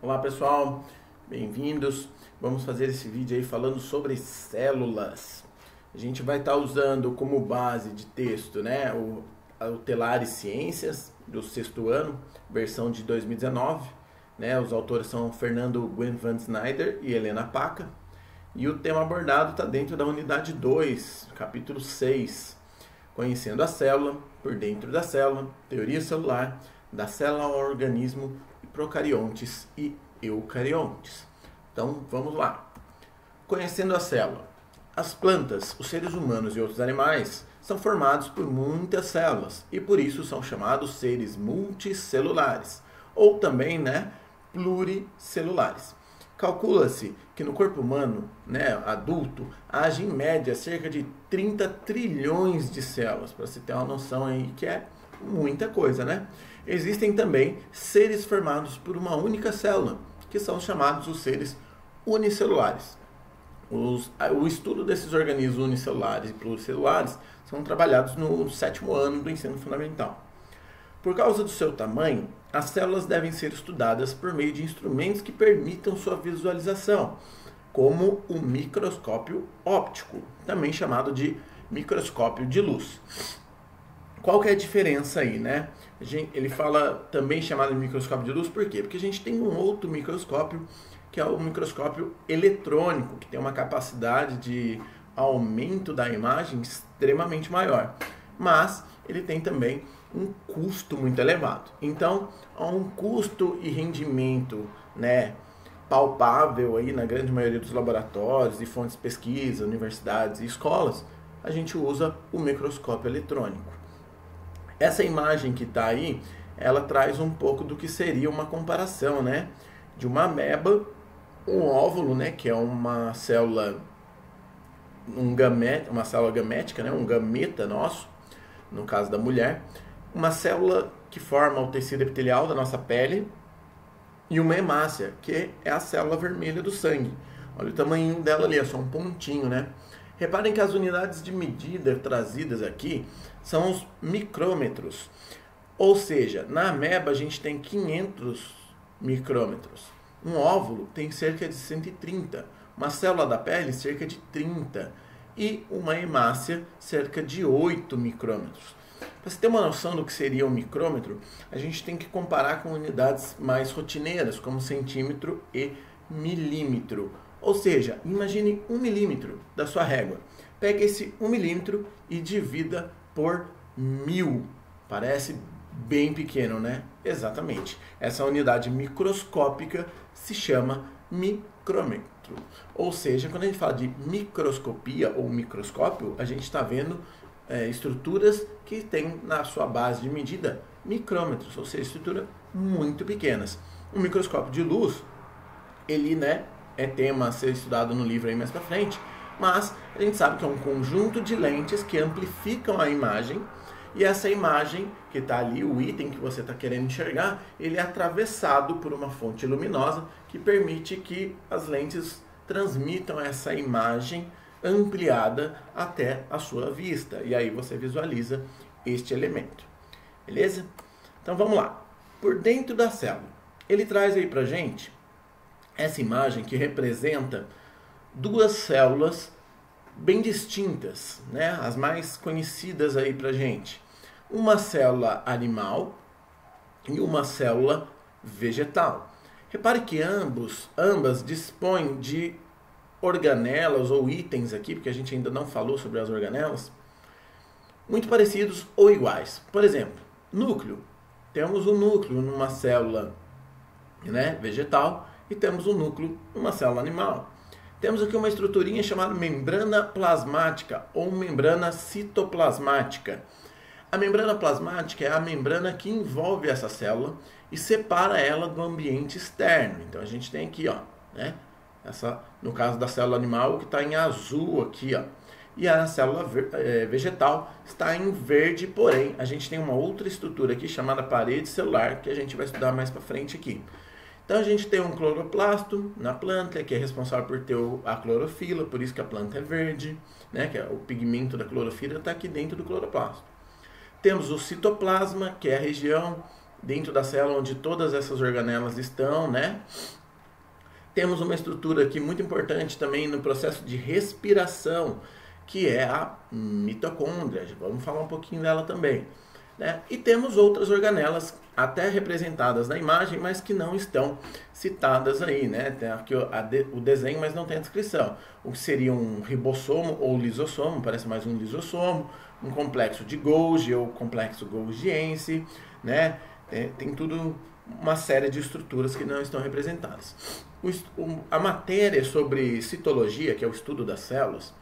Olá pessoal, bem-vindos. Vamos fazer esse vídeo aí falando sobre células. A gente vai estar usando como base de texto, né, o Telares Ciências do sexto ano, versão de 2019, né? Os autores são Fernando Gwen van Snyder e Helena Paca. E o tema abordado está dentro da unidade 2, capítulo 6, conhecendo a célula, por dentro da célula, teoria celular, da célula ao organismo, procariontes e eucariontes. Então, vamos lá. Conhecendo a célula. As plantas, os seres humanos e outros animais são formados por muitas células e por isso são chamados seres multicelulares ou também, pluricelulares. Calcula-se que no corpo humano, adulto, age em média cerca de 30 trilhões de células, para você ter uma noção aí que é muita coisa, né? Existem também seres formados por uma única célula, que são chamados os seres unicelulares. O estudo desses organismos unicelulares e pluricelulares são trabalhados no sétimo ano do ensino fundamental. Por causa do seu tamanho, as células devem ser estudadas por meio de instrumentos que permitam sua visualização, como o microscópio óptico, também chamado de microscópio de luz. Qual que é a diferença aí, né? Ele fala também chamado de microscópio de luz, por quê? Porque a gente tem um outro microscópio, que é o microscópio eletrônico, que tem uma capacidade de aumento da imagem extremamente maior. Mas ele tem também um custo muito elevado. Então, há um custo e rendimento, palpável aí na grande maioria dos laboratórios e fontes de pesquisa, universidades e escolas, a gente usa o microscópio eletrônico. Essa imagem que está aí, ela traz um pouco do que seria uma comparação, de uma ameba, um óvulo, que é uma célula, uma célula gamética, um gameta nosso, no caso da mulher, uma célula que forma o tecido epitelial da nossa pele e uma hemácia, que é a célula vermelha do sangue. Olha o tamanho dela ali, é só um pontinho, Reparem que as unidades de medida trazidas aqui são os micrômetros. Ou seja, na ameba a gente tem 500 micrômetros. Um óvulo tem cerca de 130. Uma célula da pele, cerca de 30. E uma hemácia, cerca de 8 micrômetros. Para você ter uma noção do que seria um micrômetro, a gente tem que comparar com unidades mais rotineiras, como centímetro e milímetro. Ou seja, imagine 1 milímetro da sua régua. Pega esse 1 milímetro e divida por 1000. Parece bem pequeno, né? Exatamente. Essa unidade microscópica se chama micrômetro. Ou seja, quando a gente fala de microscopia ou microscópio, a gente está vendo estruturas que têm na sua base de medida micrômetros, ou seja, estruturas muito pequenas. O microscópio de luz, ele, é tema a ser estudado no livro aí mais para frente, mas a gente sabe que é um conjunto de lentes que amplificam a imagem, e essa imagem que está ali, o item que você está querendo enxergar, ele é atravessado por uma fonte luminosa que permite que as lentes transmitam essa imagem ampliada até a sua vista, e aí você visualiza este elemento. Beleza? Então vamos lá. Por dentro da célula, ele traz aí pra gente essa imagem que representa duas células bem distintas, as mais conhecidas aí pra gente. Uma célula animal e uma célula vegetal. Repare que ambas dispõem de organelas ou itens aqui, porque a gente ainda não falou sobre as organelas, muito parecidos ou iguais. Por exemplo, núcleo. Temos um núcleo numa célula vegetal e temos um núcleo numa célula animal. Temos aqui uma estruturinha chamada membrana plasmática ou membrana citoplasmática. A membrana plasmática é a membrana que envolve essa célula e separa ela do ambiente externo. Então a gente tem aqui, essa, no caso da célula animal, que está em azul aqui, e a célula vegetal está em verde, porém a gente tem uma outra estrutura aqui chamada parede celular, que a gente vai estudar mais para frente aqui. Então a gente tem um cloroplasto na planta, que é responsável por ter a clorofila, por isso que a planta é verde, que é o pigmento da clorofila está aqui dentro do cloroplasto. Temos o citoplasma, que é a região dentro da célula onde todas essas organelas estão, né? Temos uma estrutura aqui muito importante também no processo de respiração, que é a mitocôndria. Vamos falar um pouquinho dela também, né? E temos outras organelas até representadas na imagem, mas que não estão citadas aí, né? Tem aqui o desenho, mas não tem a descrição. O que seria um ribossomo ou lisossomo, parece mais um lisossomo, um complexo de Golgi ou complexo golgiense, né? Tem tudo, uma série de estruturas que não estão representadas. A matéria sobre citologia, que é o estudo das células,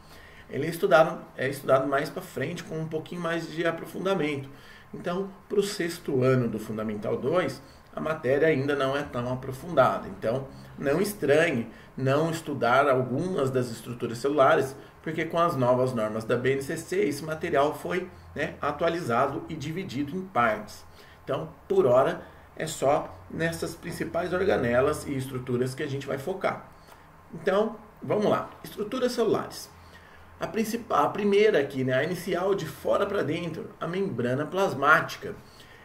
ele é estudado mais para frente, com um pouquinho mais de aprofundamento. Então, para o 6º ano do Fundamental 2, a matéria ainda não é tão aprofundada. Então, não estranhe não estudar algumas das estruturas celulares, porque com as novas normas da BNCC, esse material foi, né, atualizado e dividido em partes. Então, por hora, é só nessas principais organelas e estruturas que a gente vai focar. Então, vamos lá. Estruturas celulares. A primeira aqui, né, a inicial de fora para dentro, a membrana plasmática.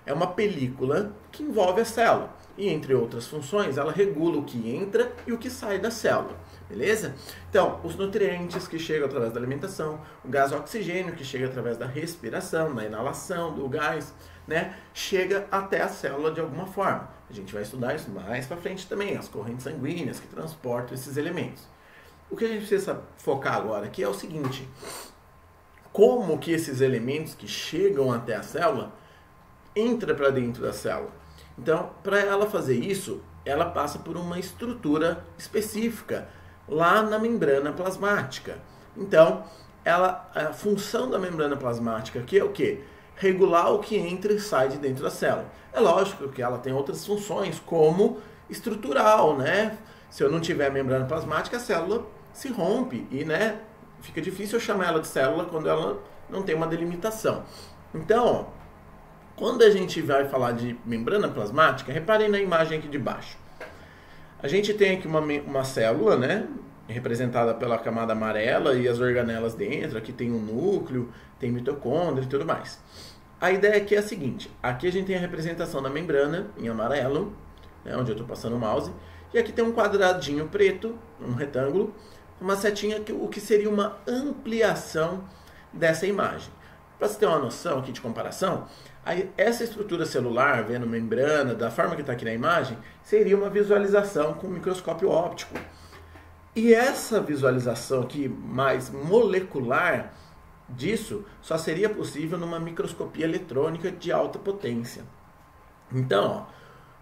É uma película que envolve a célula. E, entre outras funções, ela regula o que entra e o que sai da célula. Beleza? Então, os nutrientes que chegam através da alimentação, o gás oxigênio que chega através da respiração, da inalação do gás, né, chega até a célula de alguma forma. A gente vai estudar isso mais para frente também, as correntes sanguíneas que transportam esses elementos. O que a gente precisa focar agora aqui é o seguinte: como que esses elementos que chegam até a célula entram para dentro da célula? Então, para ela fazer isso, ela passa por uma estrutura específica lá na membrana plasmática. Então, a função da membrana plasmática aqui é o quê? Regular o que entra e sai de dentro da célula. É lógico que ela tem outras funções, como estrutural, né? Se eu não tiver membrana plasmática, a célula se rompe e, né, fica difícil eu chamar ela de célula quando ela não tem uma delimitação. Então, ó, quando a gente vai falar de membrana plasmática, reparem na imagem aqui de baixo. A gente tem aqui uma célula, né, representada pela camada amarela e as organelas dentro. Aqui tem um núcleo, tem mitocôndria e tudo mais. A ideia aqui é a seguinte: aqui a gente tem a representação da membrana em amarelo, né, onde eu estou passando o mouse, e aqui tem um quadradinho preto, um retângulo, uma setinha, o que seria uma ampliação dessa imagem. Para você ter uma noção aqui de comparação, essa estrutura celular, vendo membrana, da forma que está aqui na imagem, seria uma visualização com microscópio óptico. E essa visualização aqui mais molecular disso só seria possível numa microscopia eletrônica de alta potência. Então, ó,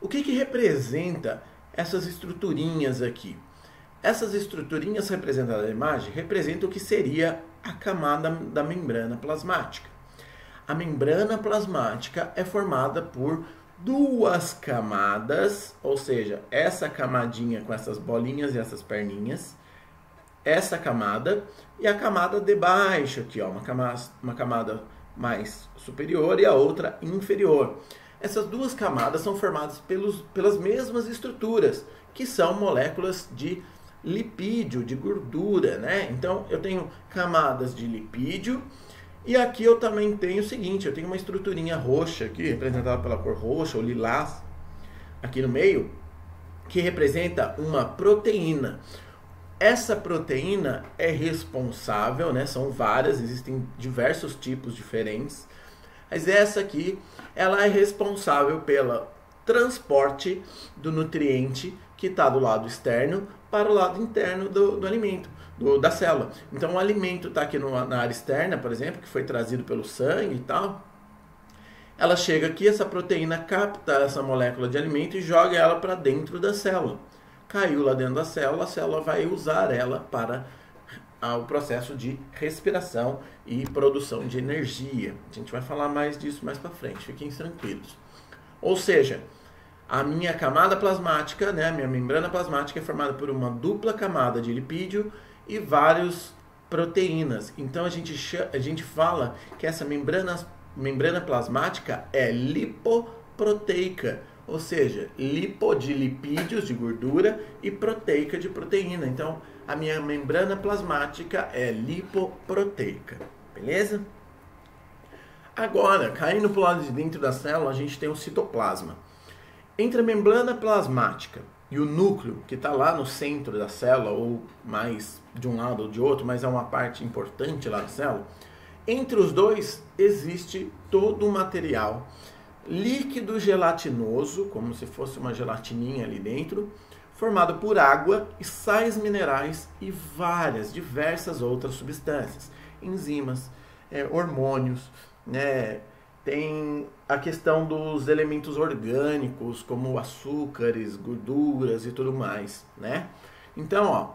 o que representa essas estruturinhas aqui? Essas estruturinhas representadas na imagem representam o que seria a camada da membrana plasmática. A membrana plasmática é formada por duas camadas, ou seja, essa camadinha com essas bolinhas e essas perninhas, essa camada e a camada de baixo aqui, ó, uma camada mais superior e a outra inferior. Essas duas camadas são formadas pelas mesmas estruturas, que são moléculas de lipídio, de gordura, né? Então, eu tenho camadas de lipídio e aqui eu também tenho o seguinte: eu tenho uma estruturinha roxa aqui, representada pela cor roxa ou lilás, aqui no meio, que representa uma proteína. Essa proteína é responsável, né? São várias, existem diversos tipos diferentes, mas essa aqui, ela é responsável pelo transporte do nutriente que está do lado externo para o lado interno do alimento, da célula. Então o alimento está aqui na área externa, por exemplo, que foi trazido pelo sangue e tal. Ela chega aqui, essa proteína capta essa molécula de alimento e joga ela para dentro da célula. Caiu lá dentro da célula, a célula vai usar ela para o processo de respiração e produção de energia. A gente vai falar mais disso mais para frente, fiquem tranquilos. Ou seja, a minha camada plasmática, né, a minha membrana plasmática é formada por uma dupla camada de lipídio e várias proteínas. Então a gente fala que essa membrana plasmática é lipoproteica, ou seja, lipo de lipídios, de gordura, e proteica de proteína. Então a minha membrana plasmática é lipoproteica, beleza? Agora, caindo para o lado de dentro da célula, a gente tem o citoplasma. Entre a membrana plasmática e o núcleo, que está lá no centro da célula, ou mais de um lado ou de outro, mas é uma parte importante lá da célula, entre os dois existe todo um material líquido gelatinoso, como se fosse uma gelatininha ali dentro, formado por água e sais minerais e diversas outras substâncias, enzimas, hormônios, né? Tem a questão dos elementos orgânicos, como açúcares, gorduras e tudo mais, né? Então, ó,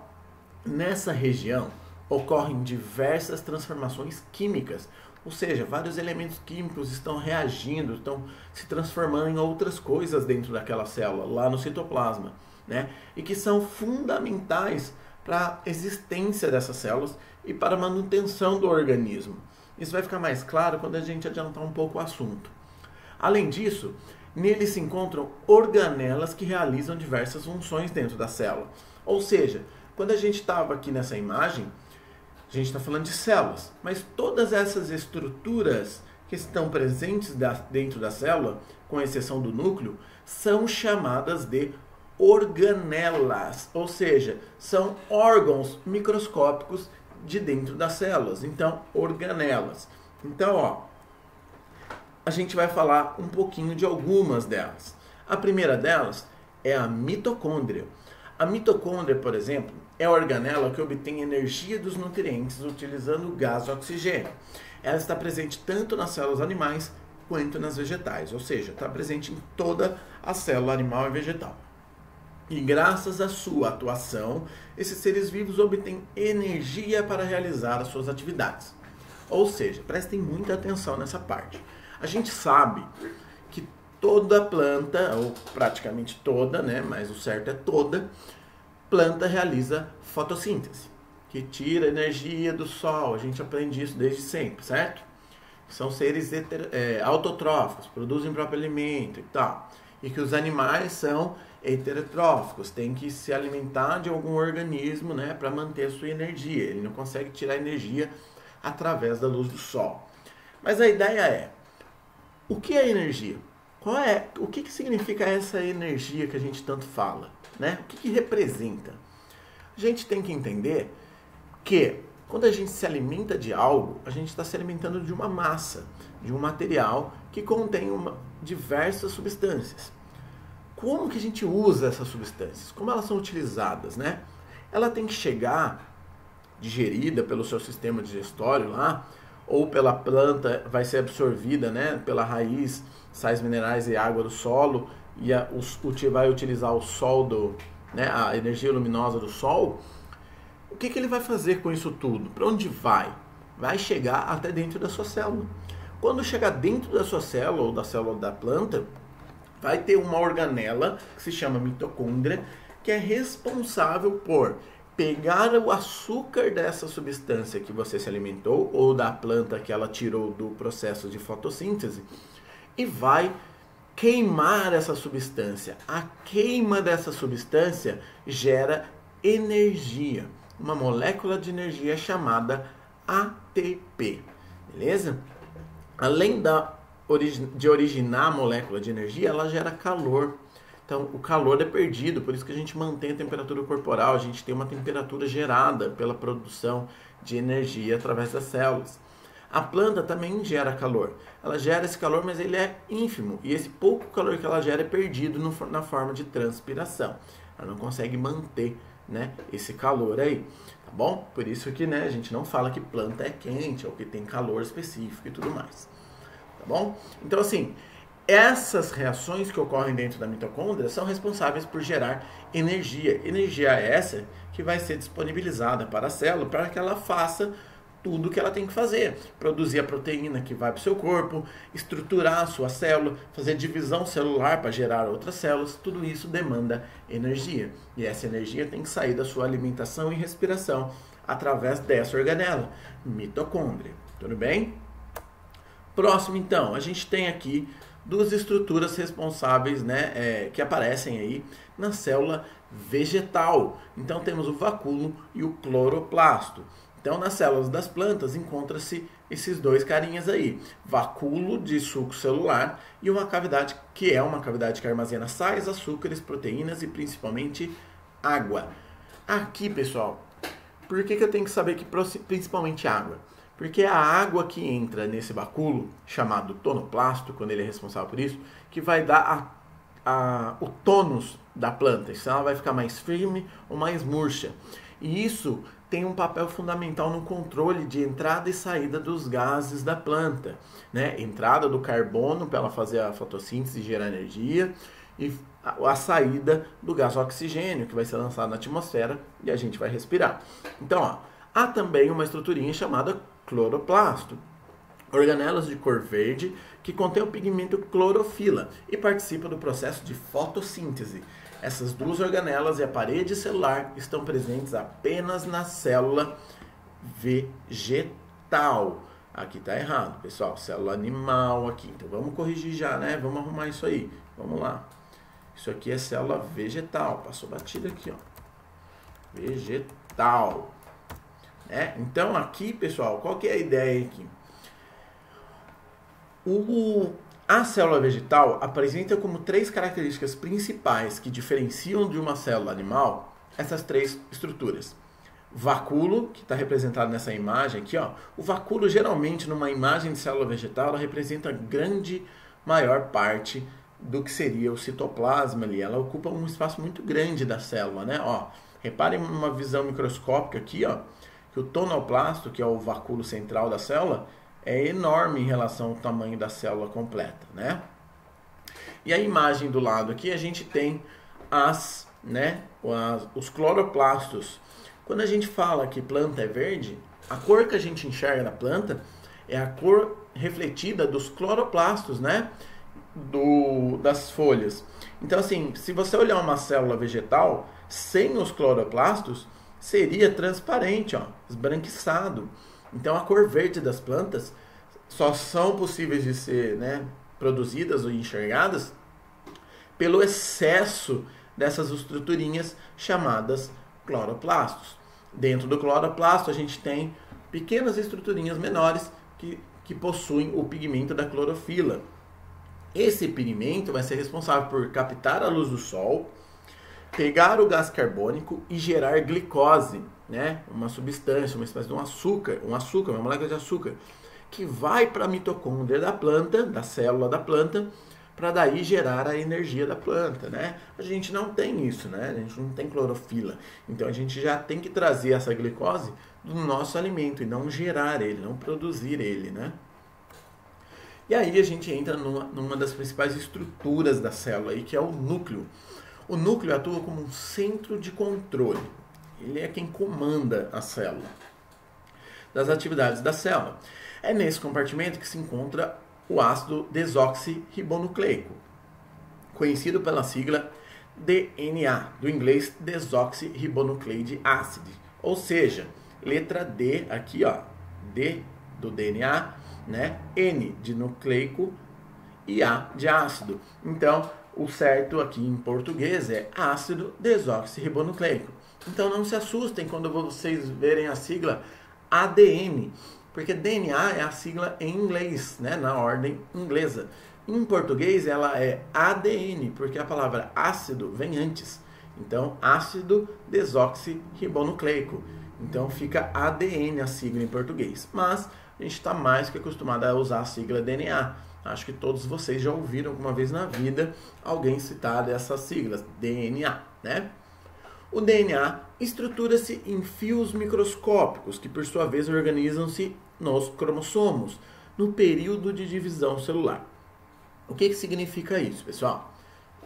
nessa região ocorrem diversas transformações químicas, ou seja, vários elementos químicos estão reagindo, estão se transformando em outras coisas dentro daquela célula, lá no citoplasma, né? E que são fundamentais para a existência dessas células e para a manutenção do organismo. Isso vai ficar mais claro quando a gente adiantar um pouco o assunto. Além disso, nele se encontram organelas que realizam diversas funções dentro da célula. Ou seja, quando a gente estava aqui nessa imagem, a gente está falando de células, mas todas essas estruturas que estão presentes dentro da célula, com exceção do núcleo, são chamadas de organelas, ou seja, são órgãos microscópicos de dentro das células, então organelas. Então, ó, a gente vai falar um pouquinho de algumas delas. A primeira delas é a mitocôndria. A mitocôndria, por exemplo, é a organela que obtém energia dos nutrientes utilizando o gás oxigênio. Ela está presente tanto nas células animais quanto nas vegetais, ou seja, está presente em toda a célula animal e vegetal. E graças à sua atuação, esses seres vivos obtêm energia para realizar as suas atividades. Ou seja, prestem muita atenção nessa parte. A gente sabe que toda planta, ou praticamente toda, né, mas o certo é toda, planta realiza fotossíntese, que tira energia do sol. A gente aprende isso desde sempre, certo? São seres autotróficos, produzem o próprio alimento e tal. E que os animais são heterotróficos, tem que se alimentar de algum organismo, né, para manter a sua energia. Ele não consegue tirar energia através da luz do sol. Mas a ideia é, o que é energia? O que significa essa energia que a gente tanto fala, né? O que representa? A gente tem que entender que quando a gente se alimenta de algo, a gente está se alimentando de uma massa, de um material que contém diversas substâncias. Como que a gente usa essas substâncias? Como elas são utilizadas, né? Ela tem que chegar digerida pelo seu sistema digestório lá, ou pela planta, vai ser absorvida, né, pela raiz, sais minerais e água do solo, e vai utilizar o sol, a energia luminosa do sol. O que ele vai fazer com isso tudo? Para onde vai? Vai chegar até dentro da sua célula. Quando chegar dentro da sua célula ou da célula da planta, vai ter uma organela que se chama mitocôndria, que é responsável por pegar o açúcar dessa substância que você se alimentou ou da planta que ela tirou do processo de fotossíntese e vai queimar essa substância. A queima dessa substância gera energia, uma molécula de energia chamada ATP, beleza? Além de originar a molécula de energia, ela gera calor. Então, o calor é perdido, por isso que a gente mantém a temperatura corporal, a gente tem uma temperatura gerada pela produção de energia através das células. A planta também gera calor. Ela gera esse calor, mas ele é ínfimo, e esse pouco calor que ela gera é perdido na forma de transpiração. Ela não consegue manter, né, esse calor aí, tá bom? Por isso que, né, a gente não fala que planta é quente ou que tem calor específico e tudo mais, tá bom? Então, assim, essas reações que ocorrem dentro da mitocôndria são responsáveis por gerar energia. Energia essa que vai ser disponibilizada para a célula para que ela faça tudo o que ela tem que fazer. Produzir a proteína que vai para o seu corpo, estruturar a sua célula, fazer divisão celular para gerar outras células. Tudo isso demanda energia. E essa energia tem que sair da sua alimentação e respiração através dessa organela, mitocôndria. Tudo bem? Próximo, então, a gente tem aqui duas estruturas responsáveis, né, que aparecem aí na célula vegetal. Então temos o vacúolo e o cloroplasto. Então, nas células das plantas encontra-se esses dois carinhas aí, vacúolo de suco celular e uma cavidade que é uma cavidade que armazena sais, açúcares, proteínas e principalmente água. Aqui, pessoal, por que eu tenho que saber que principalmente água? Porque é a água que entra nesse vacúolo, chamado tonoplasto, quando ele é responsável por isso, que vai dar o tônus da planta. Senão ela vai ficar mais firme ou mais murcha. E isso tem um papel fundamental no controle de entrada e saída dos gases da planta, né? Entrada do carbono para ela fazer a fotossíntese e gerar energia, e a saída do gás oxigênio, que vai ser lançado na atmosfera e a gente vai respirar. Então, ó, há também uma estruturinha chamada cloroplasto, organelas de cor verde que contém o pigmento clorofila e participa do processo de fotossíntese. Essas duas organelas e a parede celular estão presentes apenas na célula vegetal. Aqui está errado, pessoal. Célula animal aqui. Então vamos corrigir já, né? Vamos arrumar isso aí. Vamos lá. Isso aqui é célula vegetal. Passou batida aqui, ó. Vegetal. Então aqui, pessoal, qual que é a ideia aqui? A célula vegetal apresenta como 3 características principais que diferenciam de uma célula animal essas 3 estruturas. Vacúolo, que está representado nessa imagem aqui, ó. O vacúolo, geralmente, numa imagem de célula vegetal, ela representa maior parte do que seria o citoplasma ali. Ela ocupa um espaço muito grande da célula, né? Ó, reparem numa visão microscópica aqui, ó, que o tonoplasto, que é o vacúolo central da célula, é enorme em relação ao tamanho da célula completa, né? E a imagem do lado aqui, a gente tem os cloroplastos. Quando a gente fala que planta é verde, a cor que a gente enxerga na planta é a cor refletida dos cloroplastos, né? Das folhas. Então, assim, se você olhar uma célula vegetal sem os cloroplastos, seria transparente, ó, esbranquiçado. Então, a cor verde das plantas só são possíveis de ser, produzidas ou enxergadas pelo excesso dessas estruturinhas chamadas cloroplastos. Dentro do cloroplasto, a gente tem pequenas estruturinhas menores que possuem o pigmento da clorofila. Esse pigmento vai ser responsável por captar a luz do sol, pegar o gás carbônico e gerar glicose, né? Uma substância, uma espécie de um açúcar, uma molécula de açúcar, que vai para a mitocôndria da planta, da célula da planta, para daí gerar a energia da planta, né? A gente não tem isso, né? A gente não tem clorofila. Então a gente já tem que trazer essa glicose do nosso alimento e não gerar ele, não produzir ele, né? E aí a gente entra numa das principais estruturas da célula aí, que é o núcleo. O núcleo atua como um centro de controle. Ele é quem comanda a célula, das atividades da célula. É nesse compartimento que se encontra o ácido desoxirribonucleico, conhecido pela sigla DNA, do inglês Desoxyribonucleic Acid, ou seja, letra D aqui, ó, D do DNA, né? N de nucleico e A de ácido. Então, o certo aqui em português é ácido desoxirribonucleico. Então não se assustem quando vocês verem a sigla ADN, porque DNA é a sigla em inglês, né, na ordem inglesa. Em português ela é ADN, porque a palavra ácido vem antes. Então, ácido desoxirribonucleico. Então fica ADN a sigla em português. Mas a gente está mais que acostumado a usar a sigla DNA. Acho que todos vocês já ouviram alguma vez na vida alguém citar essas siglas, DNA, né? O DNA estrutura-se em fios microscópicos, que por sua vez organizam-se nos cromossomos, no período de divisão celular. O que significa isso, pessoal?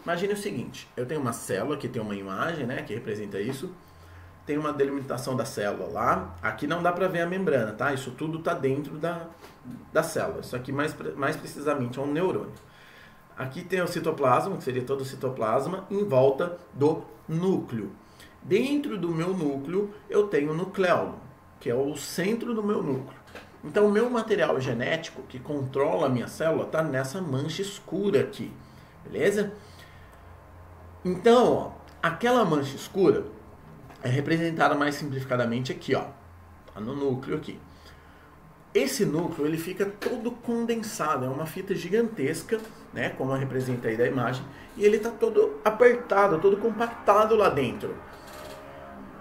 Imagine o seguinte, eu tenho uma célula que tem uma imagem, né, que representa isso, tem uma delimitação da célula lá, aqui não dá para ver a membrana, tá? Isso tudo está dentro da célula, isso aqui mais precisamente é um neurônio. Aqui tem o citoplasma, que seria todo o citoplasma, em volta do núcleo. Dentro do meu núcleo, eu tenho o nucleolo, que é o centro do meu núcleo. Então, o meu material genético, que controla a minha célula, está nessa mancha escura aqui, beleza? Então, ó, aquela mancha escura é representada mais simplificadamente aqui, ó. tá no núcleo aqui. Esse núcleo ele fica todo condensado, é uma fita gigantesca, né, como representa aí da imagem, e ele está todo apertado, todo compactado lá dentro.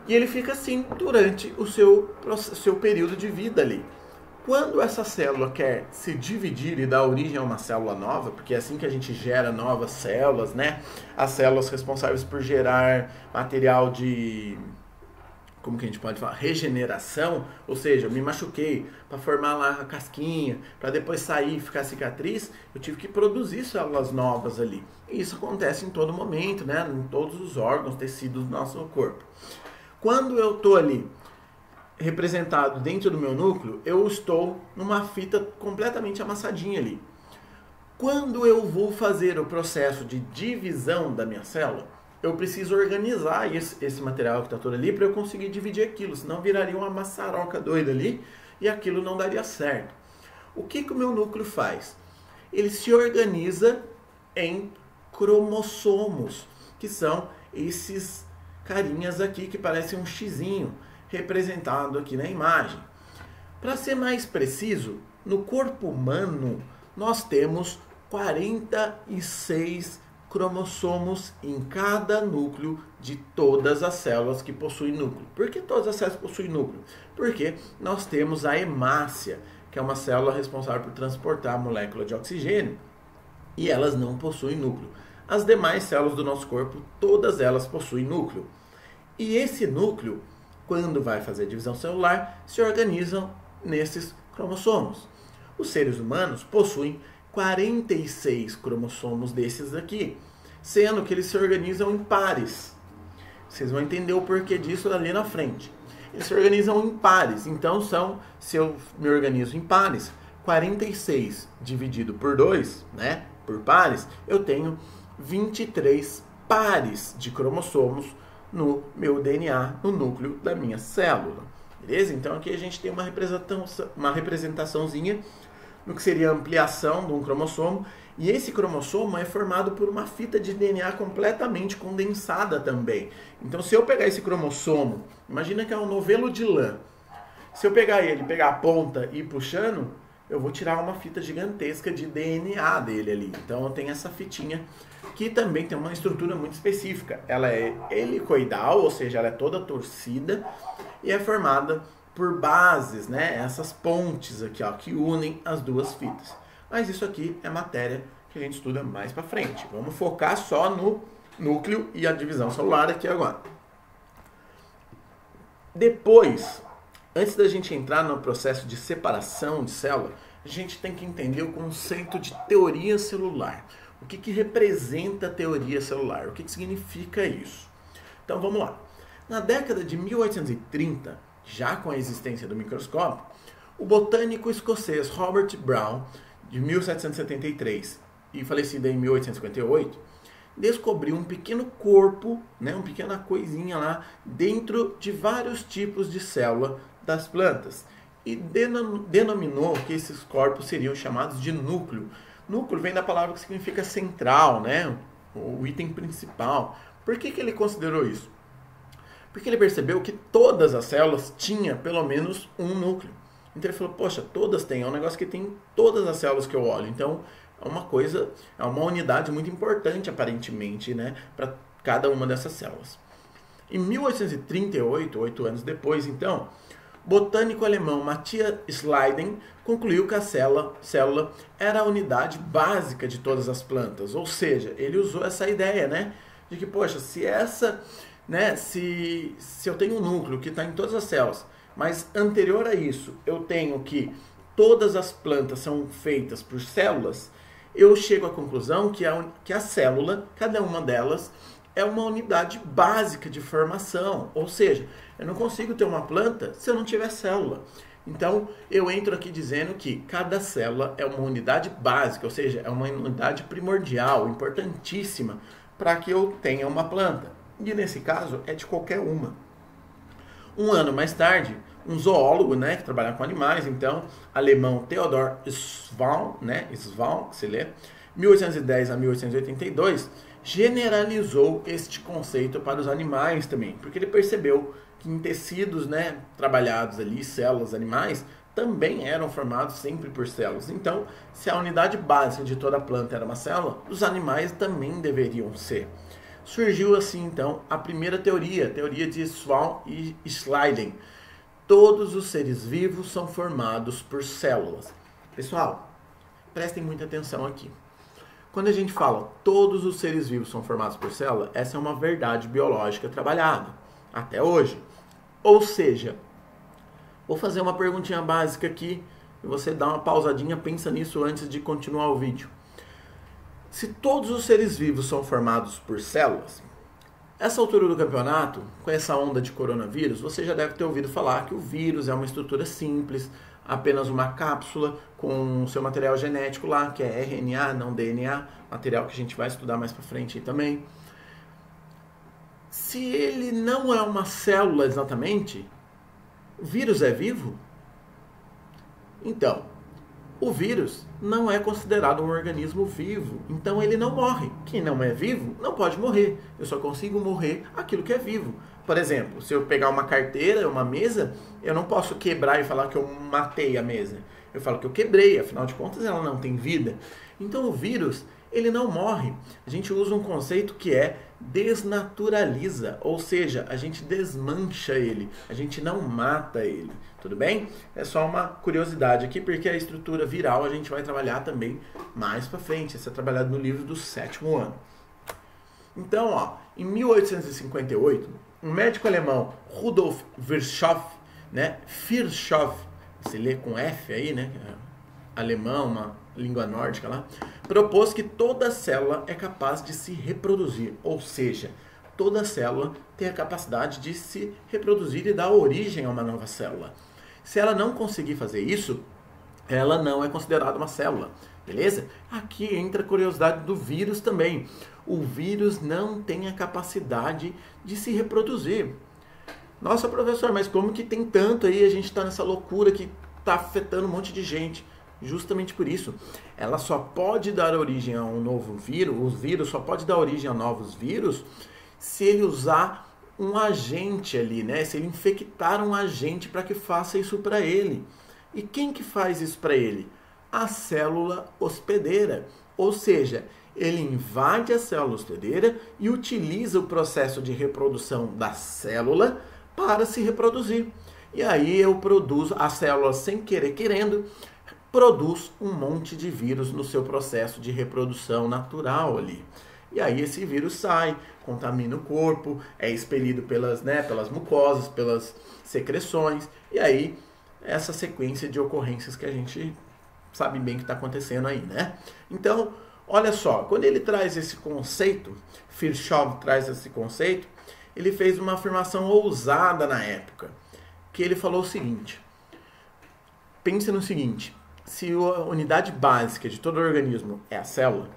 E ele fica assim durante o seu período de vida ali. Quando essa célula quer se dividir e dar origem a uma célula nova, porque é assim que a gente gera novas células, né? As células responsáveis por gerar material de, como que a gente pode falar? Regeneração, ou seja, eu me machuquei para formar lá a casquinha, para depois sair e ficar cicatriz, eu tive que produzir células novas ali. E isso acontece em todo momento, né? Em todos os órgãos, tecidos do nosso corpo. Quando eu estou ali representado dentro do meu núcleo, eu estou numa fita completamente amassadinha ali. Quando eu vou fazer o processo de divisão da minha célula, eu preciso organizar esse material que está todo ali para eu conseguir dividir aquilo, senão viraria uma maçaroca doida ali e aquilo não daria certo. O que o meu núcleo faz? Ele se organiza em cromossomos, que são esses carinhas aqui que parecem um xizinho, representado aqui na imagem. Para ser mais preciso, no corpo humano nós temos 46 cromossomos em cada núcleo de todas as células que possuem núcleo. Por que todas as células possuem núcleo? Porque nós temos a hemácia, que é uma célula responsável por transportar a molécula de oxigênio, e elas não possuem núcleo. As demais células do nosso corpo, todas elas possuem núcleo. E esse núcleo, quando vai fazer a divisão celular, se organizam nesses cromossomos. Os seres humanos possuem 46 cromossomos desses aqui, sendo que eles se organizam em pares. Vocês vão entender o porquê disso ali na frente. Eles se organizam em pares, então se eu me organizo em pares, 46 dividido por 2, né, por pares, eu tenho 23 pares de cromossomos no meu DNA, no núcleo da minha célula. Beleza? Então aqui a gente tem uma representaçãozinha no que seria a ampliação de um cromossomo. E esse cromossomo é formado por uma fita de DNA completamente condensada também. Então se eu pegar esse cromossomo, imagina que é um novelo de lã. Se eu pegar ele, pegar a ponta e ir puxando, eu vou tirar uma fita gigantesca de DNA dele ali. Então eu tenho essa fitinha que também tem uma estrutura muito específica. Ela é helicoidal, ou seja, ela é toda torcida e é formada por bases, né? Essas pontes aqui, ó, que unem as duas fitas. Mas isso aqui é matéria que a gente estuda mais para frente. Vamos focar só no núcleo e a divisão celular aqui agora. Depois, antes da gente entrar no processo de separação de célula, a gente tem que entender o conceito de teoria celular. O que representa a teoria celular? O que significa isso? Então vamos lá. Na década de 1830, já com a existência do microscópio, o botânico escocês Robert Brown, de 1773 e falecido em 1858, descobriu um pequeno corpo, né, uma pequena coisinha lá dentro de vários tipos de célula das plantas e denominou que esses corpos seriam chamados de núcleo. Núcleo vem da palavra que significa central, né? O item principal. Por que ele considerou isso? Porque ele percebeu que todas as células tinham pelo menos um núcleo. Então ele falou, poxa, todas têm, é um negócio que tem todas as células que eu olho. Então é uma coisa, é uma unidade muito importante aparentemente, né? Para cada uma dessas células. Em 1838, 8 anos depois, então, o botânico alemão Matthias Schleiden concluiu que a célula era a unidade básica de todas as plantas. Ou seja, ele usou essa ideia, né? De que, poxa, se eu tenho um núcleo que está em todas as células, mas anterior a isso eu tenho que todas as plantas são feitas por células, eu chego à conclusão que a célula, cada uma delas, é uma unidade básica de formação. Ou seja, eu não consigo ter uma planta se eu não tiver célula. Então, eu entro aqui dizendo que cada célula é uma unidade básica, ou seja, é uma unidade primordial, importantíssima, para que eu tenha uma planta. E nesse caso, é de qualquer uma. Um ano mais tarde, um zoólogo, né, que trabalha com animais, então, alemão Theodor Schwann, né, Schwann, que se lê, 1810 a 1882, generalizou este conceito para os animais também, porque ele percebeu que em tecidos, né, trabalhados ali, células animais, também eram formados sempre por células. Então, se a unidade básica de toda a planta era uma célula, os animais também deveriam ser. Surgiu assim, então, a primeira teoria, a teoria de Swan e Schleiden. Todos os seres vivos são formados por células. Pessoal, prestem muita atenção aqui. Quando a gente fala todos os seres vivos são formados por célula, essa é uma verdade biológica trabalhada até hoje. Ou seja, vou fazer uma perguntinha básica aqui e você dá uma pausadinha, pensa nisso antes de continuar o vídeo. Se todos os seres vivos são formados por células, essa altura do campeonato, com essa onda de coronavírus, você já deve ter ouvido falar que o vírus é uma estrutura simples, apenas uma cápsula com seu material genético lá, que é RNA, não DNA, material que a gente vai estudar mais para frente aí também. Se ele não é uma célula exatamente, o vírus é vivo? Então, o vírus não é considerado um organismo vivo, então ele não morre. Quem não é vivo não pode morrer. Eu só consigo morrer aquilo que é vivo. Por exemplo, se eu pegar uma carteira, uma mesa, eu não posso quebrar e falar que eu matei a mesa. Eu falo que eu quebrei, afinal de contas ela não tem vida. Então o vírus, ele não morre. A gente usa um conceito que é desnaturaliza, ou seja, a gente desmancha ele, a gente não mata ele, tudo bem? É só uma curiosidade aqui, porque a estrutura viral a gente vai trabalhar também mais para frente, isso é trabalhado no livro do 7º ano. Então, ó, em 1858, um médico alemão, Rudolf Virchow, né, Virchow, se lê com F aí, né, alemão, uma língua nórdica lá, propôs que toda célula é capaz de se reproduzir, ou seja, toda célula tem a capacidade de se reproduzir e dar origem a uma nova célula. Se ela não conseguir fazer isso, ela não é considerada uma célula, beleza? Aqui entra a curiosidade do vírus também. O vírus não tem a capacidade de se reproduzir. Nossa, professor, mas como que tem tanto aí, a gente está nessa loucura que está afetando um monte de gente? Justamente por isso, ela só pode dar origem a um novo vírus, o vírus só pode dar origem a novos vírus se ele usar um agente ali, né? Se ele infectar um agente para que faça isso para ele. E quem que faz isso para ele? A célula hospedeira. Ou seja, ele invade a célula hospedeira e utiliza o processo de reprodução da célula para se reproduzir. E aí eu produzo, a célula sem querer querendo, produz um monte de vírus no seu processo de reprodução natural ali. E aí esse vírus sai, contamina o corpo, é expelido pelas mucosas, pelas secreções, e aí essa sequência de ocorrências que a gente sabe bem que está acontecendo aí, né? Então, olha só, quando ele traz esse conceito, Virchow traz esse conceito, ele fez uma afirmação ousada na época, que ele falou o seguinte: pense no seguinte, se a unidade básica de todo organismo é a célula,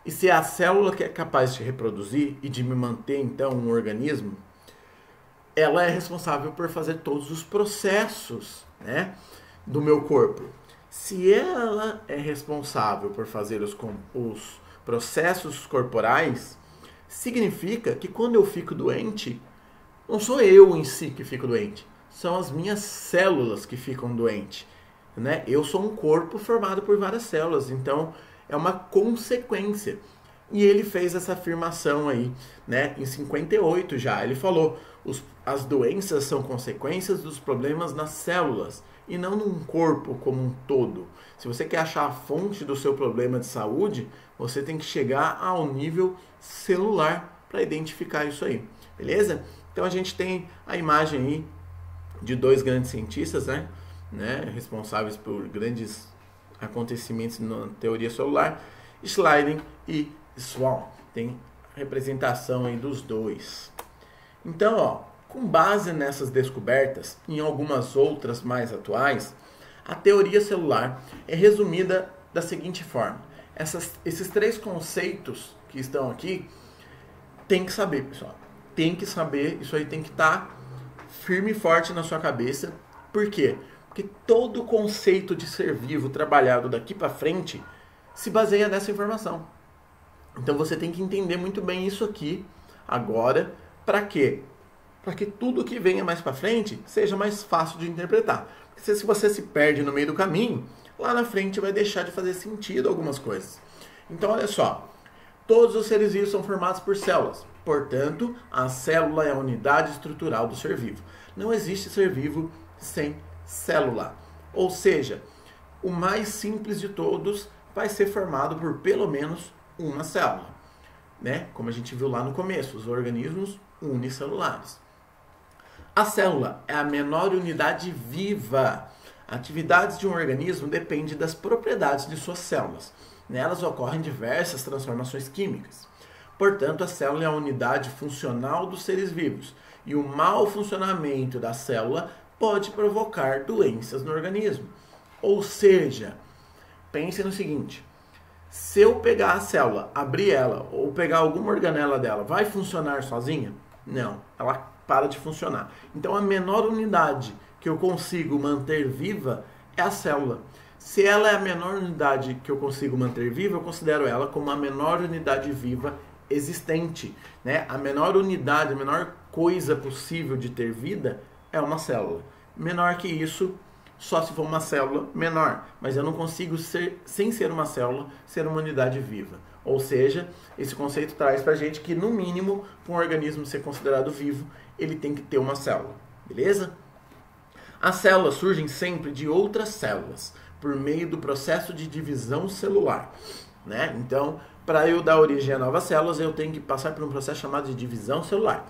e se é a célula que é capaz de reproduzir e de me manter, então, um organismo, ela é responsável por fazer todos os processos, né, do meu corpo. Se ela é responsável por fazer os processos corporais, significa que quando eu fico doente, não sou eu em si que fico doente, são as minhas células que ficam doentes. Né? Eu sou um corpo formado por várias células, então é uma consequência. E ele fez essa afirmação aí, né, em 58 já. Ele falou, as doenças são consequências dos problemas nas células e não num corpo como um todo. Se você quer achar a fonte do seu problema de saúde, você tem que chegar ao nível celular para identificar isso aí, beleza? Então a gente tem a imagem aí de dois grandes cientistas, né, responsáveis por grandes acontecimentos na teoria celular, Schleiden e Swan. Tem representação aí dos dois. Então, ó, com base nessas descobertas e em algumas outras mais atuais, a teoria celular é resumida da seguinte forma. Esses três conceitos que estão aqui, tem que saber, pessoal. Tem que saber, isso aí tem que estar firme e forte na sua cabeça. Por quê? Porque todo conceito de ser vivo trabalhado daqui para frente se baseia nessa informação. Então você tem que entender muito bem isso aqui agora. Para quê? Para que tudo que venha mais para frente seja mais fácil de interpretar. Porque se você se perde no meio do caminho, lá na frente vai deixar de fazer sentido algumas coisas. Então olha só, todos os seres vivos são formados por células. Portanto, a célula é a unidade estrutural do ser vivo. Não existe ser vivo sem célula. Ou seja, o mais simples de todos vai ser formado por pelo menos uma célula, né? Como a gente viu lá no começo, os organismos unicelulares. A célula é a menor unidade viva. Atividades de um organismo dependem das propriedades de suas células. Nelas ocorrem diversas transformações químicas. Portanto, a célula é a unidade funcional dos seres vivos. E o mau funcionamento da célula pode provocar doenças no organismo. Ou seja, pense no seguinte: se eu pegar a célula, abrir ela ou pegar alguma organela dela, vai funcionar sozinha? Não, ela para de funcionar. Então a menor unidade que eu consigo manter viva é a célula. Se ela é a menor unidade que eu consigo manter viva, eu considero ela como a menor unidade viva existente, né? A menor unidade, a menor coisa possível de ter vida é uma célula. Menor que isso, só se for uma célula menor. Mas eu não consigo ser, sem ser uma célula, ser uma unidade viva. Ou seja, esse conceito traz pra gente que, no mínimo, para um organismo ser considerado vivo, ele tem que ter uma célula. Beleza? As células surgem sempre de outras células, por meio do processo de divisão celular, né? Então, para eu dar origem a novas células, eu tenho que passar por um processo chamado de divisão celular.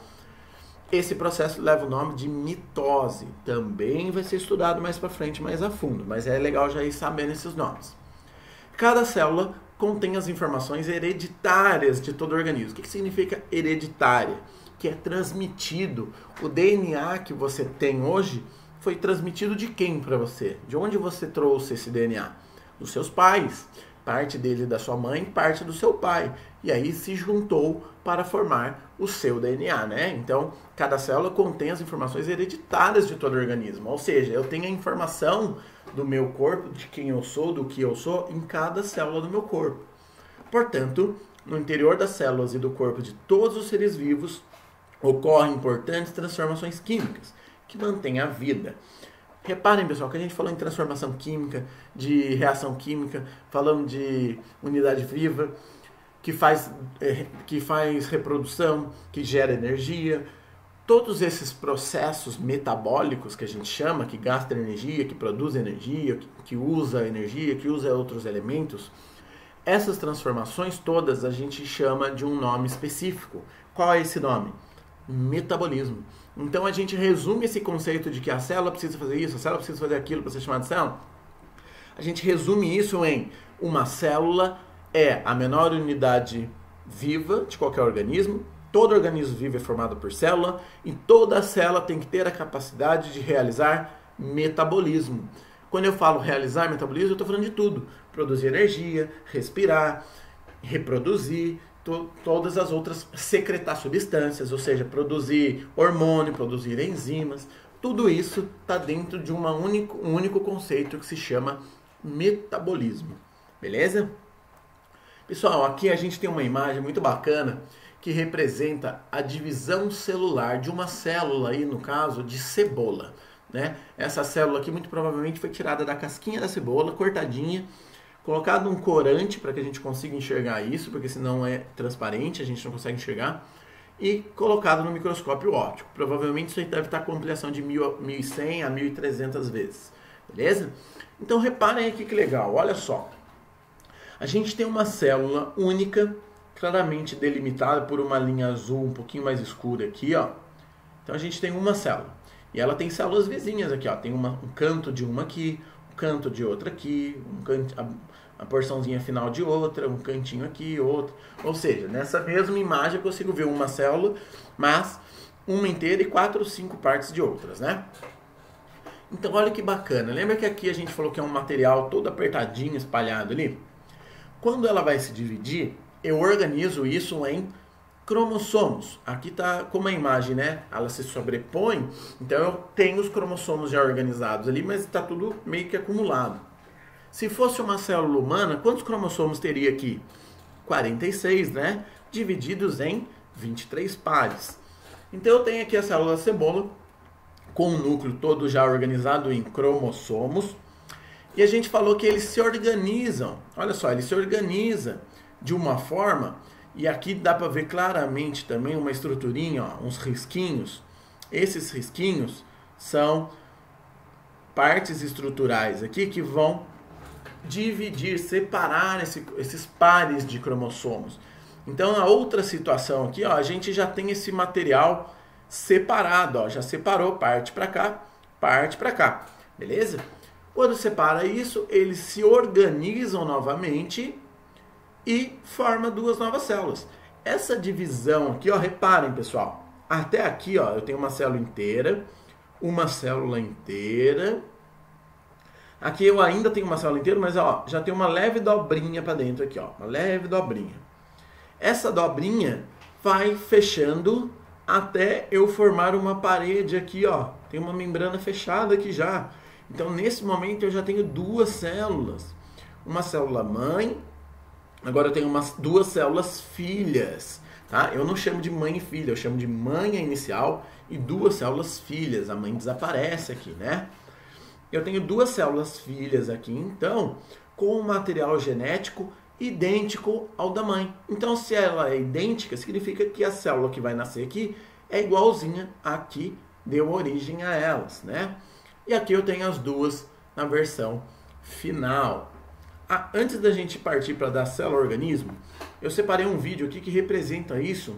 Esse processo leva o nome de mitose. Também vai ser estudado mais para frente, mais a fundo, mas é legal já ir sabendo esses nomes. Cada célula contém as informações hereditárias de todo o organismo. O que significa hereditária? Que é transmitido. O DNA que você tem hoje foi transmitido de quem para você? De onde você trouxe esse DNA? Dos seus pais. Parte dele da sua mãe, parte do seu pai. E aí se juntou para formar o seu DNA, né? Então, cada célula contém as informações hereditárias de todo o organismo. Ou seja, eu tenho a informação do meu corpo, de quem eu sou, do que eu sou, em cada célula do meu corpo. Portanto, no interior das células e do corpo de todos os seres vivos, ocorrem importantes transformações químicas que mantêm a vida. Reparem, pessoal, que a gente falou em transformação química, de reação química, falamos de unidade viva, que faz reprodução, que gera energia. Todos esses processos metabólicos que a gente chama, que gasta energia, que produz energia, que usa energia, que usa outros elementos, essas transformações todas a gente chama de um nome específico. Qual é esse nome? Metabolismo. Então a gente resume esse conceito de que a célula precisa fazer isso, a célula precisa fazer aquilo para ser chamada de célula. A gente resume isso em uma célula é a menor unidade viva de qualquer organismo. Todo organismo vivo é formado por célula e toda célula tem que ter a capacidade de realizar metabolismo. Quando eu falo realizar metabolismo, eu estou falando de tudo. Produzir energia, respirar, reproduzir, todas as outras, secretar substâncias, ou seja, produzir hormônio, produzir enzimas. Tudo isso está dentro de um único conceito que se chama metabolismo. Beleza? Pessoal, aqui a gente tem uma imagem muito bacana que representa a divisão celular de uma célula, aí no caso de cebola, né? Essa célula aqui muito provavelmente foi tirada da casquinha da cebola, cortadinha, colocado um corante para que a gente consiga enxergar isso, porque senão é transparente, a gente não consegue enxergar, e colocado no microscópio óptico. Provavelmente isso aí deve estar com ampliação de 1.100 a 1.300 vezes, beleza? Então reparem aqui que legal, olha só. A gente tem uma célula única, claramente delimitada por uma linha azul um pouquinho mais escura aqui, ó. Então a gente tem uma célula. E ela tem células vizinhas aqui, ó. Tem um canto de uma aqui, um canto de outra aqui, a porçãozinha final de outra, um cantinho aqui, outro. Ou seja, nessa mesma imagem eu consigo ver uma célula, mas uma inteira e 4 ou 5 partes de outras, né? Então olha que bacana. Lembra que aqui a gente falou que é um material todo apertadinho, espalhado ali? Quando ela vai se dividir, eu organizo isso em cromossomos. Aqui está como a imagem, né? Ela se sobrepõe, então eu tenho os cromossomos já organizados ali, mas está tudo meio que acumulado. Se fosse uma célula humana, quantos cromossomos teria aqui? 46, né? Divididos em 23 pares. Então eu tenho aqui a célula cebola com o núcleo todo já organizado em cromossomos. E a gente falou que eles se organizam. Olha só, ele se organiza de uma forma, e aqui dá para ver claramente também uma estruturinha, ó, uns risquinhos. Esses risquinhos são partes estruturais aqui que vão dividir, separar esses pares de cromossomos. Então, na outra situação aqui, ó, a gente já tem esse material separado, ó, já separou parte para cá, beleza? Quando separa isso, eles se organizam novamente e forma duas novas células. Essa divisão aqui, ó, reparem, pessoal, até aqui, ó, eu tenho uma célula inteira, uma célula inteira. Aqui eu ainda tenho uma célula inteira, mas ó, já tem uma leve dobrinha para dentro aqui, ó, uma leve dobrinha. Essa dobrinha vai fechando até eu formar uma parede aqui, ó. Tem uma membrana fechada aqui já. Então, nesse momento, eu já tenho duas células. Uma célula mãe, agora eu tenho duas células filhas. Tá? Eu não chamo de mãe e filha, eu chamo de mãe inicial e duas células filhas. A mãe desaparece aqui, né? Eu tenho duas células filhas aqui, então, com um material genético idêntico ao da mãe. Então, se ela é idêntica, significa que a célula que vai nascer aqui é igualzinha a que deu origem a elas, né? E aqui eu tenho as duas na versão final. Antes da gente partir para dar célula-organismo, eu separei um vídeo aqui que representa isso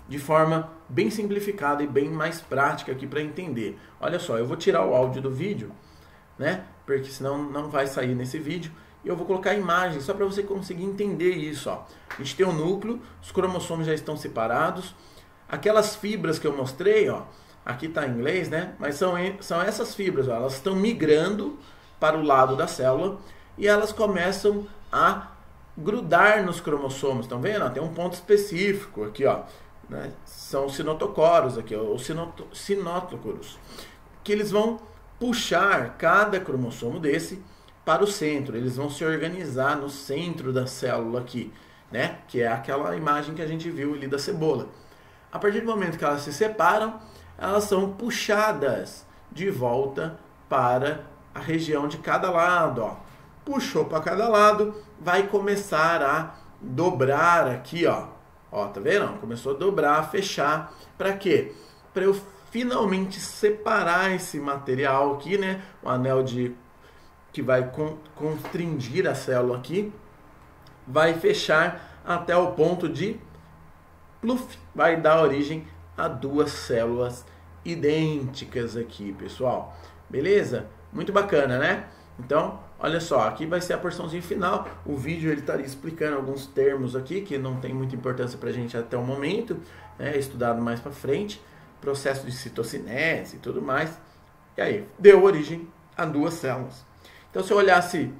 de forma bem simplificada e bem mais prática aqui para entender. Olha só, eu vou tirar o áudio do vídeo, né? Porque senão não vai sair nesse vídeo. E eu vou colocar a imagem só para você conseguir entender isso, ó. A gente tem um núcleo, os cromossomos já estão separados. Aquelas fibras que eu mostrei, ó, aqui está em inglês, né? Mas são essas fibras, ó, elas estão migrando para o lado da célula e elas começam a grudar nos cromossomos. Estão vendo? Tem um ponto específico aqui, ó, né? São os sinotocoros aqui, ó, os sinótocoros, que eles vão puxar cada cromossomo desse para o centro. Eles vão se organizar no centro da célula aqui, né? Que é aquela imagem que a gente viu ali da cebola. A partir do momento que elas se separam, elas são puxadas de volta para a região de cada lado, ó. Puxou para cada lado, vai começar a dobrar aqui, ó. Ó, tá vendo? Começou a dobrar, fechar. Para quê? Para eu finalmente separar esse material aqui, né? O anel que vai constringir a célula aqui, vai fechar até o ponto de pluf, vai dar origem a duas células idênticas aqui, pessoal. Beleza? Muito bacana, né? Então, olha só, aqui vai ser a porçãozinha final. O vídeo ele estaria explicando alguns termos aqui que não tem muita importância pra gente até o momento, né? Estudado mais pra frente, processo de citocinese e tudo mais. E aí, deu origem a duas células. Então, se eu olhasse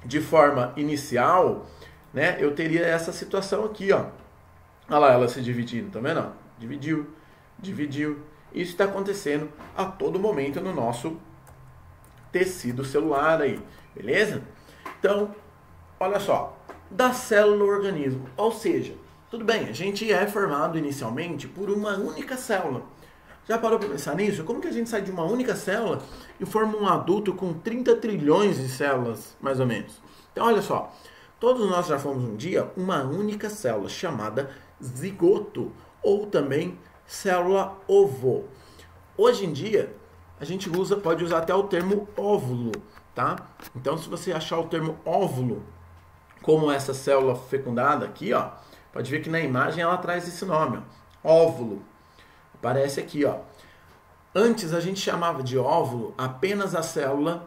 de forma inicial, né, eu teria essa situação aqui, ó. Olha lá, ela se dividindo, tá vendo? Dividiu, dividiu. Isso está acontecendo a todo momento no nosso tecido celular aí, beleza? Então, olha só, da célula organismo, ou seja, tudo bem, a gente é formado inicialmente por uma única célula. Já parou para pensar nisso? Como que a gente sai de uma única célula e forma um adulto com 30 trilhões de células, mais ou menos? Então, olha só, todos nós já fomos um dia uma única célula chamada zigoto, ou também célula ovo. Hoje em dia, a gente pode usar até o termo óvulo, tá? Então, se você achar o termo óvulo, como essa célula fecundada aqui, ó, pode ver que na imagem ela traz esse nome, ó, óvulo. Aparece aqui, ó. Antes a gente chamava de óvulo apenas a célula,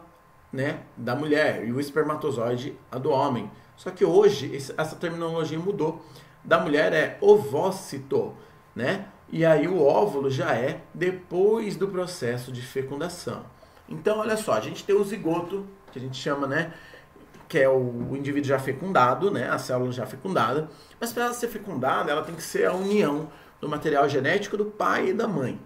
né, da mulher e o espermatozoide a do homem. Só que hoje essa terminologia mudou. Da mulher é ovócito, né? E aí o óvulo já é depois do processo de fecundação. Então, olha só, a gente tem o zigoto, que a gente chama, né, que é o indivíduo já fecundado, né, a célula já fecundada. Mas para ela ser fecundada, ela tem que ser a união do material genético do pai e da mãe.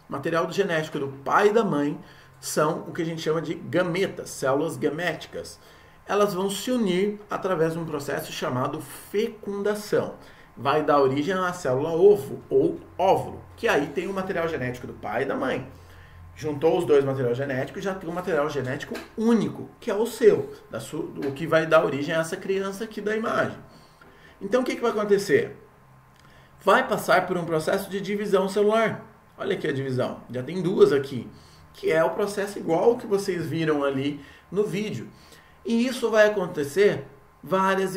O material genético do pai e da mãe são o que a gente chama de gametas, células gaméticas. elas vão se unir através de um processo chamado fecundação. Vai dar origem à célula ovo ou óvulo, que aí tem o material genético do pai e da mãe. Juntou os dois materiais genéticos, já tem um material genético único, que é o seu, o que vai dar origem a essa criança aqui da imagem. Então o que vai acontecer? Vai passar por um processo de divisão celular. Olha aqui a divisão, já tem duas aqui, que é o processo igual ao que vocês viram ali no vídeo. E isso vai acontecer várias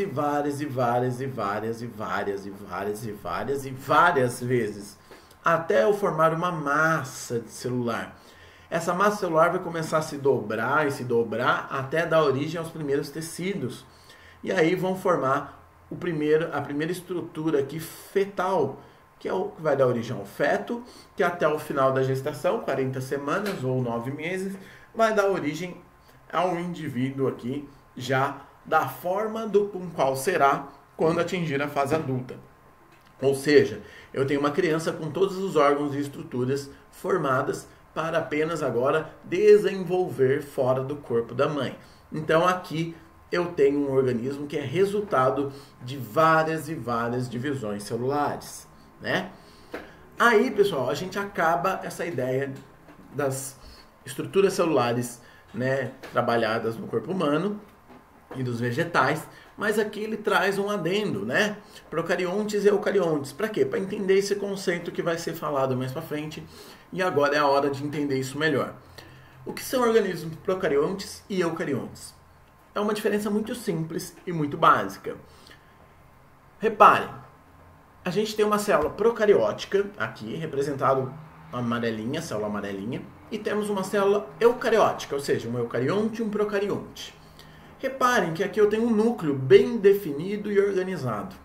vezes, até eu formar uma massa celular. Essa massa celular vai começar a se dobrar e se dobrar até dar origem aos primeiros tecidos. E aí vão formar a primeira estrutura aqui fetal, que é o que vai dar origem ao feto, que até o final da gestação, 40 semanas ou 9 meses, vai dar origem ao indivíduo aqui, já da forma com qual será quando atingir a fase adulta. Ou seja, eu tenho uma criança com todos os órgãos e estruturas formadas para apenas agora desenvolver fora do corpo da mãe. Então aqui eu tenho um organismo que é resultado de várias divisões celulares, né? Aí, pessoal, a gente acaba essa ideia das estruturas celulares, né, trabalhadas no corpo humano e dos vegetais, mas aqui ele traz um adendo, né? Procariontes e eucariontes. Para quê? Para entender esse conceito que vai ser falado mais para frente, e agora é a hora de entender isso melhor. O que são organismos procariontes e eucariontes? É uma diferença muito simples e muito básica. Reparem, a gente tem uma célula procariótica, aqui, representado amarelinha, célula amarelinha, e temos uma célula eucariótica, ou seja, um eucarionte e um procarionte. Reparem que aqui eu tenho um núcleo bem definido e organizado.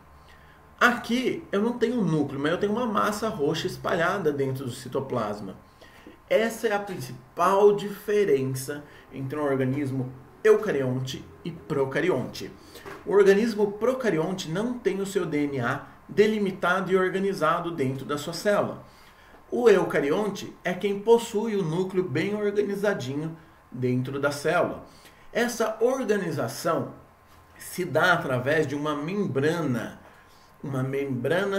Aqui eu não tenho um núcleo, mas eu tenho uma massa roxa espalhada dentro do citoplasma. Essa é a principal diferença entre um organismo eucarionte e procarionte. O organismo procarionte não tem o seu DNA delimitado e organizado dentro da sua célula. O eucarionte é quem possui o núcleo bem organizadinho dentro da célula. Essa organização se dá através de uma membrana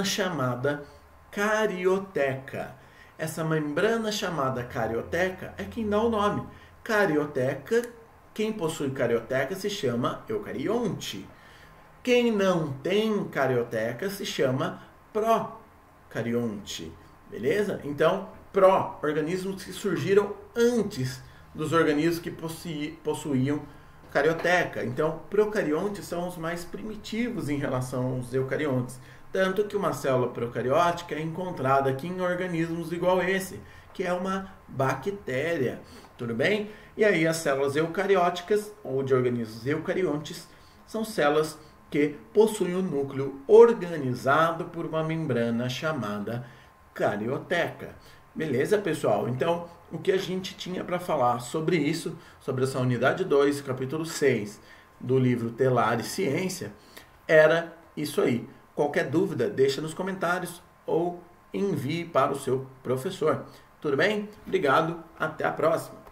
chamada carioteca. Essa membrana chamada carioteca é quem dá o nome. Carioteca, quem possui carioteca se chama eucarionte. Quem não tem carioteca se chama procarionte. Beleza? Então, organismos que surgiram antes dos organismos que possuíam carioteca. Então, procariontes são os mais primitivos em relação aos eucariontes. Tanto que uma célula procariótica é encontrada aqui em organismos igual esse, que é uma bactéria. Tudo bem? E aí as células eucarióticas, ou de organismos eucariontes, são células que possuem um núcleo organizado por uma membrana chamada carioteca. Beleza, pessoal? Então, o que a gente tinha para falar sobre isso, sobre essa unidade 2, capítulo 6 do livro Telar e Ciência, era isso aí. Qualquer dúvida, deixa nos comentários ou envie para o seu professor. Tudo bem? Obrigado, até a próxima!